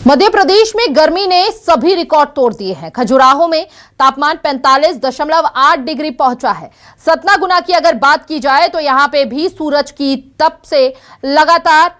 मध्य प्रदेश में गर्मी ने सभी रिकॉर्ड तोड़ दिए हैं। खजुराहो में तापमान 45.8 डिग्री पहुंचा है। सतना गुना की अगर बात की जाए तो यहां पे भी सूरज की तप से लगातार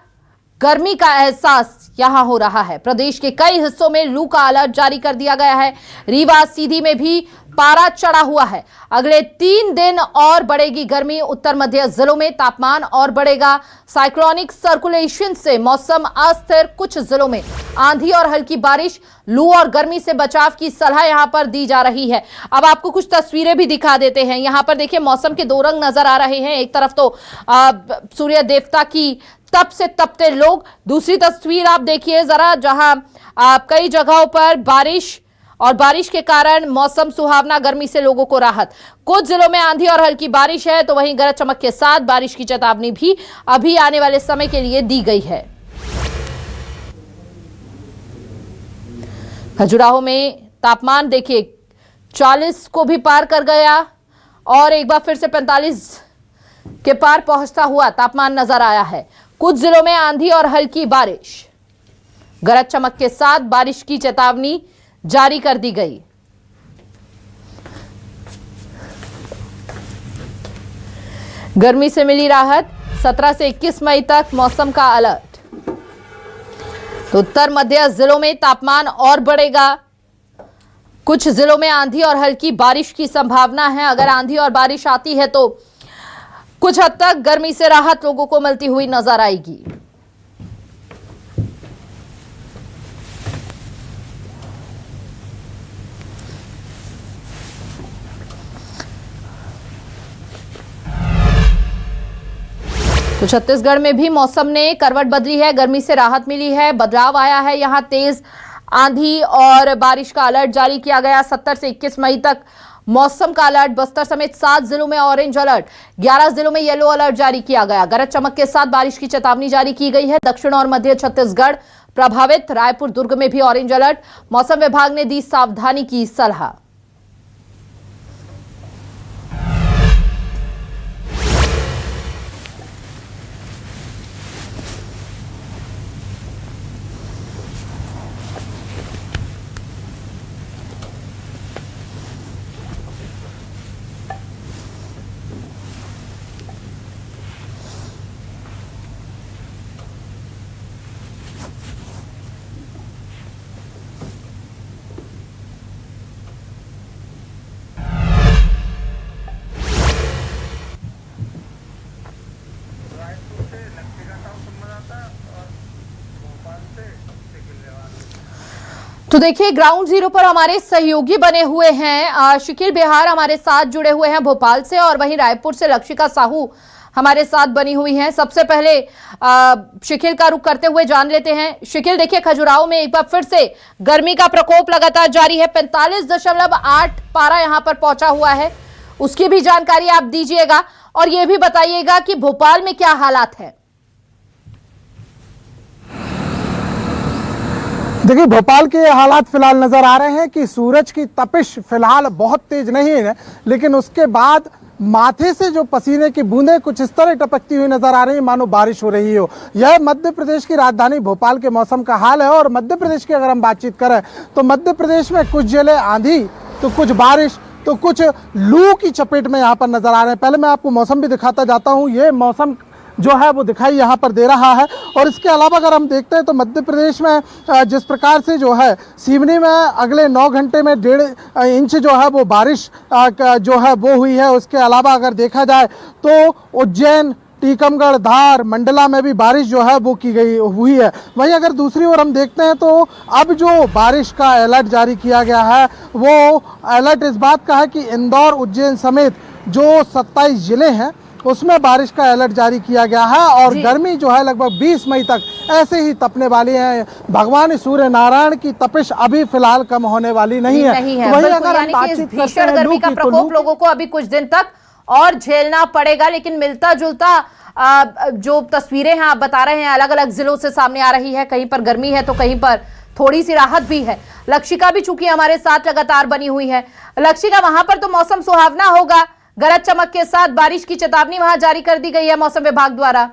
गर्मी का एहसास यहां हो रहा है। प्रदेश के कई हिस्सों में लू का अलर्ट जारी कर दिया गया है। रीवा सीधी में भी पारा चढ़ा हुआ है। अगले 3 दिन और बढ़ेगी गर्मी। उत्तर मध्य जिलों में तापमान और बढ़ेगा। साइक्लोनिक सर्कुलेशन से मौसम अस्थिर। कुछ जिलों में आंधी और हल्की बारिश, लू और गर्मी से बचाव की सलाह यहां पर दी जा रही है। अब आपको कुछ तस्वीरें भी दिखा देते हैं। यहां पर देखिए मौसम के दो रंग नजर आ रहे हैं। एक तरफ तो सूर्य देवता की तप से तपते लोग, दूसरी तस्वीर आप देखिए जरा, जहां कई जगहों पर बारिश और बारिश के कारण मौसम सुहावना, गर्मी से लोगों को राहत। कुछ जिलों में आंधी और हल्की बारिश है तो वहीं गरज चमक के साथ बारिश की चेतावनी भी अभी आने वाले समय के लिए दी गई है। खजुराहो में तापमान देखिए 40 को भी पार कर गया और एक बार फिर से 45 के पार पहुंचता हुआ तापमान नजर आया है। कुछ जिलों में आंधी और हल्की बारिश, गरज चमक के साथ बारिश की चेतावनी जारी कर दी गई। गर्मी से मिली राहत। 17 से 21 मई तक मौसम का अलर्ट। तो उत्तर मध्य जिलों में तापमान और बढ़ेगा। कुछ जिलों में आंधी और हल्की बारिश की संभावना है। अगर आंधी और बारिश आती है तो कुछ हद तक गर्मी से राहत लोगों को मिलती हुई नजर आएगी। तो छत्तीसगढ़ में भी मौसम ने करवट बदली है। गर्मी से राहत मिली है, बदलाव आया है। यहां तेज आंधी और बारिश का अलर्ट जारी किया गया। 17 से 21 मई तक मौसम का अलर्ट। बस्तर समेत 7 जिलों में ऑरेंज अलर्ट, 11 जिलों में येलो अलर्ट जारी किया गया। गरज चमक के साथ बारिश की चेतावनी जारी की गई है। दक्षिण और मध्य छत्तीसगढ़ प्रभावित। रायपुर, दुर्ग में भी ऑरेंज अलर्ट। मौसम विभाग ने दी सावधानी की सलाह। तो देखिए ग्राउंड जीरो पर हमारे सहयोगी बने हुए हैं। शिखिल बिहार हमारे साथ जुड़े हुए हैं भोपाल से, और वहीं रायपुर से लक्षिका साहू हमारे साथ बनी हुई हैं। सबसे पहले शिखिल का रुख करते हुए जान लेते हैं। शिखिल, देखिए खजुराहो में एक बार फिर से गर्मी का प्रकोप लगातार जारी है। 45.8 पारा यहां पर पहुंचा हुआ है। उसकी भी जानकारी आप दीजिएगा और यह भी बताइएगा कि भोपाल में क्या हालात है। देखिए भोपाल के हालात फिलहाल नजर आ रहे हैं कि सूरज की तपिश फिलहाल बहुत तेज नहीं है, लेकिन उसके बाद माथे से जो पसीने की बूंदें कुछ इस तरह टपकती हुई नजर आ रही है मानो बारिश हो रही हो। यह मध्य प्रदेश की राजधानी भोपाल के मौसम का हाल है। और मध्य प्रदेश की अगर हम बातचीत करें तो मध्य प्रदेश में कुछ जिले आंधी तो कुछ बारिश तो कुछ लू की चपेट में यहाँ पर नजर आ रहे हैं। पहले मैं आपको मौसम भी दिखाता जाता हूँ। ये मौसम जो है वो दिखाई यहाँ पर दे रहा है। और इसके अलावा अगर हम देखते हैं तो मध्य प्रदेश में जिस प्रकार से जो है सिवनी में अगले 9 घंटे में 1.5 इंच जो है वो बारिश जो है वो हुई है। उसके अलावा अगर देखा जाए तो उज्जैन, टीकमगढ़, धार, मंडला में भी बारिश जो है वो की गई हुई है। वहीं अगर दूसरी ओर हम देखते हैं तो अब जो बारिश का अलर्ट जारी किया गया है वो अलर्ट इस बात का है कि इंदौर, उज्जैन समेत जो 27 जिले हैं उसमें बारिश का अलर्ट जारी किया गया है। और गर्मी जो है लगभग 20 मई तक ऐसे ही तपने वाली है। भगवान सूर्य नारायण की तपिश अभी फिलहाल कम होने वाली नहीं है। वहीं अगर हम बातचीत करते हैं गर्मी का प्रकोप लोगों को अभी कुछ दिन तक और झेलना पड़ेगा, लेकिन मिलता जुलता जो तस्वीरें हैं आप बता रहे हैं अलग अलग जिलों से सामने आ रही है। कहीं पर गर्मी है तो कहीं पर थोड़ी सी राहत भी है। लक्षिका भी चूंकि हमारे साथ लगातार बनी हुई है। लक्षिका, वहां पर तो मौसम सुहावना होगा, गरज चमक के साथ बारिश की चेतावनी वहां जारी कर दी गई है मौसम विभाग द्वारा।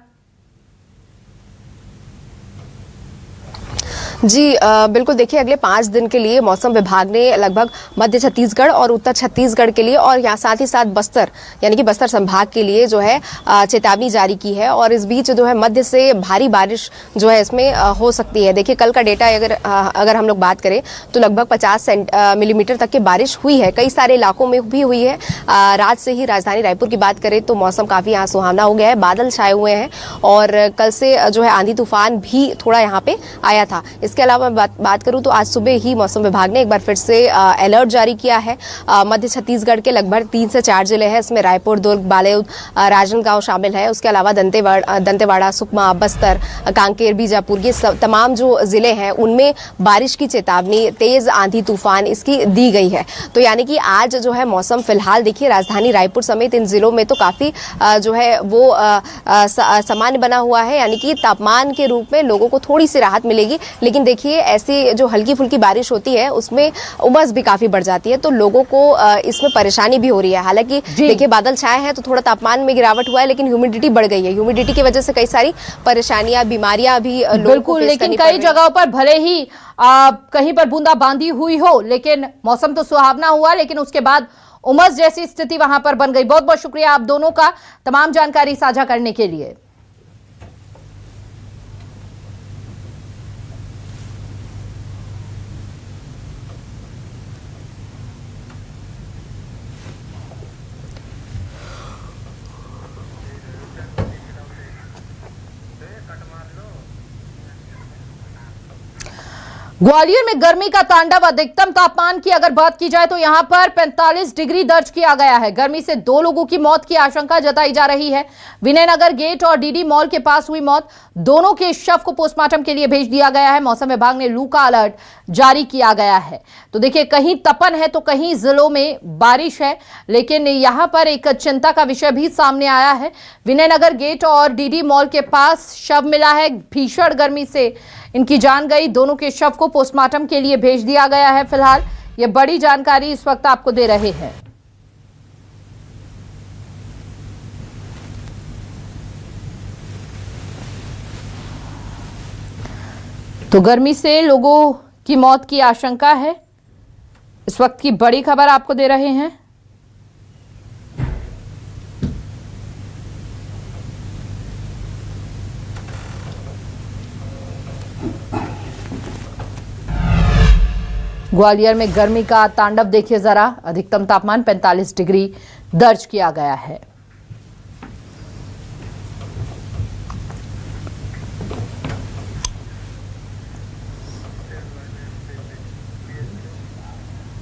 जी बिल्कुल, देखिए अगले 5 दिन के लिए मौसम विभाग ने लगभग मध्य छत्तीसगढ़ और उत्तर छत्तीसगढ़ के लिए और यहाँ साथ ही साथ बस्तर यानी कि बस्तर संभाग के लिए जो है चेतावनी जारी की है। और इस बीच जो है मध्य से भारी बारिश जो है इसमें हो सकती है। देखिए कल का डेटा अगर हम लोग बात करें तो लगभग 50 मिलीमीटर तक की बारिश हुई है, कई सारे इलाकों में भी हुई है। रात से ही राजधानी रायपुर की बात करें तो मौसम काफ़ी यहाँ सुहावना हो गया है, बादल छाए हुए हैं और कल से जो है आंधी तूफान भी थोड़ा यहाँ पे आया था। इसके अलावा बात करूं तो आज सुबह ही मौसम विभाग ने एक बार फिर से अलर्ट जारी किया है। मध्य छत्तीसगढ़ के लगभग 3 से 4 जिले हैं, इसमें रायपुर, दुर्ग, बालेव, राजनांदगांव शामिल है। उसके अलावा दंतेवाड़ा, सुकमा, बस्तर, कांकेर, बीजापुर, ये तमाम जो जिले हैं उनमें बारिश की चेतावनी, तेज आंधी तूफान इसकी दी गई है। तो यानी कि आज जो है मौसम फिलहाल देखिए राजधानी रायपुर समेत इन जिलों में तो काफ़ी जो है वो सामान्य बना हुआ है, यानी कि तापमान के रूप में लोगों को थोड़ी सी राहत मिलेगी। लेकिन देखिए ऐसी जो हल्की फुल्की बारिश होती है उसमें उमस भी काफी बढ़ जाती है, तो लोगों को इसमें परेशानी भी हो रही है। हालांकि देखिए बादल छाए हैं तो थोड़ा तापमान में गिरावट हुआ है, लेकिन ह्यूमिडिटी बढ़ गई है। ह्यूमिडिटी की वजह से कई सारी परेशानियां, बीमारियां भी बिल्कुल, लेकिन कई जगहों पर भले ही कहीं पर बूंदाबांदी हुई हो, लेकिन मौसम तो सुहावना हुआ, लेकिन उसके बाद उमस जैसी स्थिति वहां पर बन गई। बहुत बहुत शुक्रिया आप दोनों का तमाम जानकारी साझा करने के लिए। ग्वालियर में गर्मी का तांडव, अधिकतम तापमान की अगर बात की जाए तो यहां पर 45 डिग्री दर्ज किया गया है। गर्मी से 2 लोगों की मौत की आशंका जताई जा रही है। विनयनगर गेट और डीडी मॉल के पास हुई मौत, दोनों के शव को पोस्टमार्टम के लिए भेज दिया गया है। मौसम विभाग ने लू का अलर्ट जारी किया गया है। तो देखिए कहीं तपन है तो कहीं जिलों में बारिश है, लेकिन यहां पर एक चिंता का विषय भी सामने आया है। विनयनगर गेट और डीडी मॉल के पास शव मिला है, भीषण गर्मी से इनकी जान गई। दोनों के शव को पोस्टमार्टम के लिए भेज दिया गया है। फिलहाल ये बड़ी जानकारी इस वक्त आपको दे रहे हैं। तो गर्मी से लोगों की मौत की आशंका है, इस वक्त की बड़ी खबर आपको दे रहे हैं। ग्वालियर में गर्मी का तांडव देखिए जरा, अधिकतम तापमान 45 डिग्री दर्ज किया गया है।